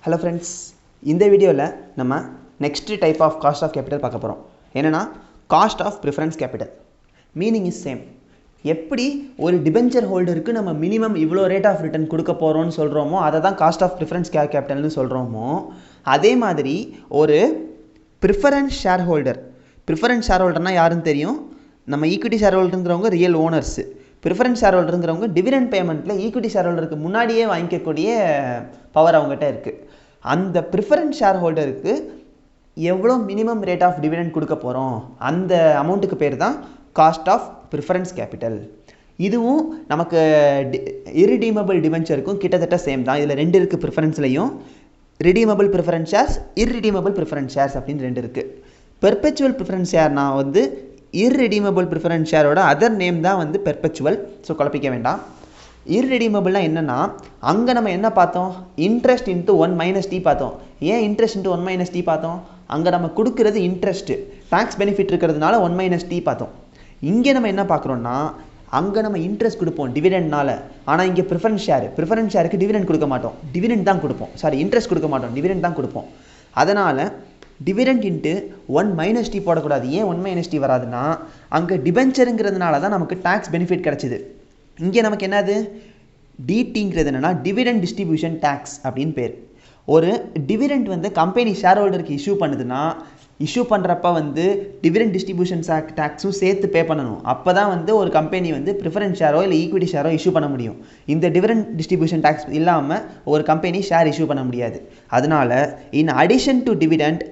Hello friends, இந்த வீடியோவில் நம்ம next type of cost of capital பார்க்க போகிறோம். என்னென்னா cost of preference capital. Meaning is same. எப்படி ஒரு டிபென்ச்சர் ஹோல்டருக்கு நம்ம மினிமம் இவ்வளோ ரேட் ஆஃப் ரிட்டர்ன் கொடுக்க போகிறோம்னு சொல்கிறோமோ அதை தான் காஸ்ட் ஆஃப் ப்ரிஃபரன்ஸ் கேபிட்டல்னு சொல்கிறோமோ, அதே மாதிரி ஒரு ப்ரிஃபரன்ஸ் ஷேர் ஹோல்டர்னால் யாருன்னு தெரியும்? நம்ம ஈக்விட்டி ஷேர் ஹோல்டருங்கிறவங்க ரியல் ஓனர்ஸு. ப்ரிஃபரன்ஸ் ஷேர் ஹோல்டருங்கிறவங்க டிவிடெண்ட் பேமெண்ட்டில் ஈக்விட்டி ஷேர் ஹோல்டருக்கு முன்னாடியே வாங்கிக்கக்கூடிய பவர் அவங்ககிட்ட இருக்குது. அந்த ப்ரிஃபரன்ஸ் ஷேர் ஹோல்டருக்கு எவ்வளோ மினிமம் ரேட் ஆஃப் டிவிடெண்ட் கொடுக்க போகிறோம், அந்த அமௌண்ட்டுக்கு பேர் தான் காஸ்ட் ஆஃப் ப்ரிஃபரன்ஸ் கேபிட்டல். இதுவும் நமக்கு இர்ரிடீமபிள் டிபென்ச்சருக்கும் கிட்டத்தட்ட சேம் தான். இதில் ரெண்டு இருக்குது. ப்ரிஃபரன்ஸ்லையும் redeemable preference shares, irredeemable preference shares அப்படின்னு ரெண்டு இருக்குது. பெர்பெச்சுவல் ப்ரிஃபரன்ஸ் ஷேர்னா இர்ரிடீமபிள் ப்ரிஃபரன்ஸ் ஷேரோட அதர் நேம் தான் பெர்பெச்சுவல். ஸோ குழப்பிக்க வேண்டாம். இர்ரிடீமபிள்னால் என்னென்னா, அங்கே நம்ம என்ன பார்த்தோம்? இன்ட்ரெஸ்ட் இன்ட்டு 1 - t பார்த்தோம். ஏன் இன்ட்ரெஸ்ட் இன்ட்டு 1 - t பார்த்தோம்? அங்கே நம்ம கொடுக்குறது இன்ட்ரெஸ்ட்டு, டேக்ஸ் பெனிஃபிட் இருக்கிறதுனால 1 - t பார்த்தோம். இங்கே நம்ம என்ன பார்க்குறோன்னா, அங்கே நம்ம இன்ட்ரெஸ்ட் கொடுப்போம் டிவிடெண்ட்னால. ஆனால் இங்கே ப்ரிஃபரன்ஸ் ஷேருக்கு டிவிடெண்ட் கொடுக்க மாட்டோம், டிவிடெண்ட் தான் கொடுப்போம். இன்ட்ரெஸ்ட் கொடுக்க மாட்டோம், டிவிடெண்ட் தான் கொடுப்போம். அதனால் டிவிடெண்ட் இன்ட்டு 1 - t போடக்கூடாது. ஏன் 1 - t வராதுன்னா, அங்கே டிபென்ச்சருங்கிறதுனால தான் நமக்கு டேக்ஸ் பெனிஃபிட் கிடச்சிது. இங்கே நமக்கு என்னது? டிடிங்கிறது என்னென்னா டிவிடெண்ட் டிஸ்ட்ரிபியூஷன் டேக்ஸ் அப்படின்னு பேர். ஒரு டிவிடெண்ட் கம்பெனி ஷேர் ஹோல்டருக்கு இஷ்யூ பண்ணுதுன்னா, இஷ்யூ பண்ணுறப்ப டிவிடெண்ட் டிஸ்ட்ரிபியூஷன் டேக்ஸும் சேர்த்து பே பண்ணணும். அப்போ தான் ஒரு கம்பெனி ப்ரிஃபரன்ஸ் ஷேரோ இல்லை ஈக்விட்டி ஷேரோ இஷ்யூ பண்ண முடியும். இந்த டிவிடெண்ட் டிஸ்ட்ரிபியூஷன் டேக்ஸ் இல்லாமல் ஒரு கம்பெனி ஷேர் இஷ்யூ பண்ண முடியாது. அதனால் in addition to dividend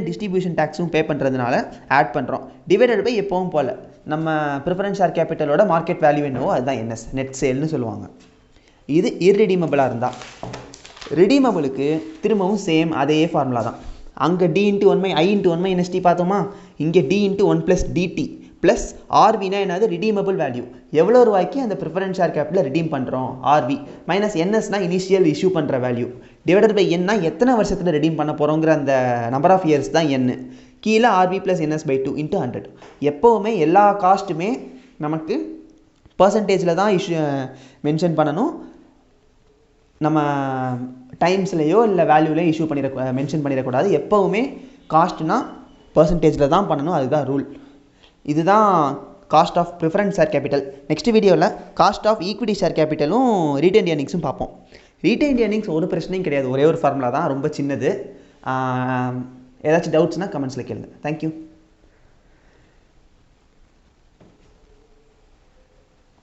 distribution டேக்ஸும் பே பண்ணுறதுனால ஆட் பண்ணுறோம். டிவைடட் பை எப்பவும் போல் நம்ம ப்ரிஃபரன்ஸ் ஷேர் கேபிட்டலோட மார்க்கெட் வேல்யூ என்னவோ அதுதான் என்எஸ், நெட் சேல்னு சொல்லுவாங்க. இது இர்ரிடீமபிளாக இருந்தால். ரிடீமபிளுக்கு திரும்பவும் சேம் அதே ஃபார்முலா தான். அங்கே d × 1 - i × 1 - t பார்த்தோமா? இங்கே d × 1 + dt ப்ளஸ் ஆர்வினா என்னது? Redeemable value. எவ்வளோ ரூபாய்க்கு அந்த ப்ரிஃபரன்ஸ் ஷேர் கேபிட்டலில் ரிடீம் பண்ணுறோம், ஆர்வி மைனஸ் என்எஸ்னா இனிஷியல் இஷ்யூ பண்ணுற வேல்யூ, டிவைடட் பை என்னா எத்தனை வருஷத்தில் ரிடீம் பண்ண போகிறோங்கிற அந்த நம்பர் ஆஃப் இயர்ஸ் தான் என். கீழே ஆர்வி ப்ளஸ் NS/2 × 100. எப்போவுமே எல்லா காஸ்ட்டுமே நமக்கு பர்சன்டேஜில் தான் மென்ஷன் பண்ணணும். நம்ம டைம்ஸ்லையோ இல்லை வேல்யூலையோ மென்ஷன் பண்ணிடக்கூடாது. எப்போவுமே காஸ்ட்னா பர்சன்டேஜில் தான் பண்ணணும், அதுதான் ரூல். இதுதான் cost of preference share capital. Next வீடியோவில் காஸ்ட் ஆஃப் ஈக்விட்டி ஷேர் கேபிட்டலும் ரீட்டைன்ட் ஏர்னிங்ஸும் பார்ப்போம். ரீட்டைன்ட் ஏர்னிங்ஸ் ஒரு பிரச்சனையும் கிடையாது, ஒரே ஒரு ஃபார்முலா தான், ரொம்ப சின்னது. ஏதாச்சும் டவுட்ஸ்னால் கமெண்ட்ஸில் கேளுங்க. தேங்க்யூ.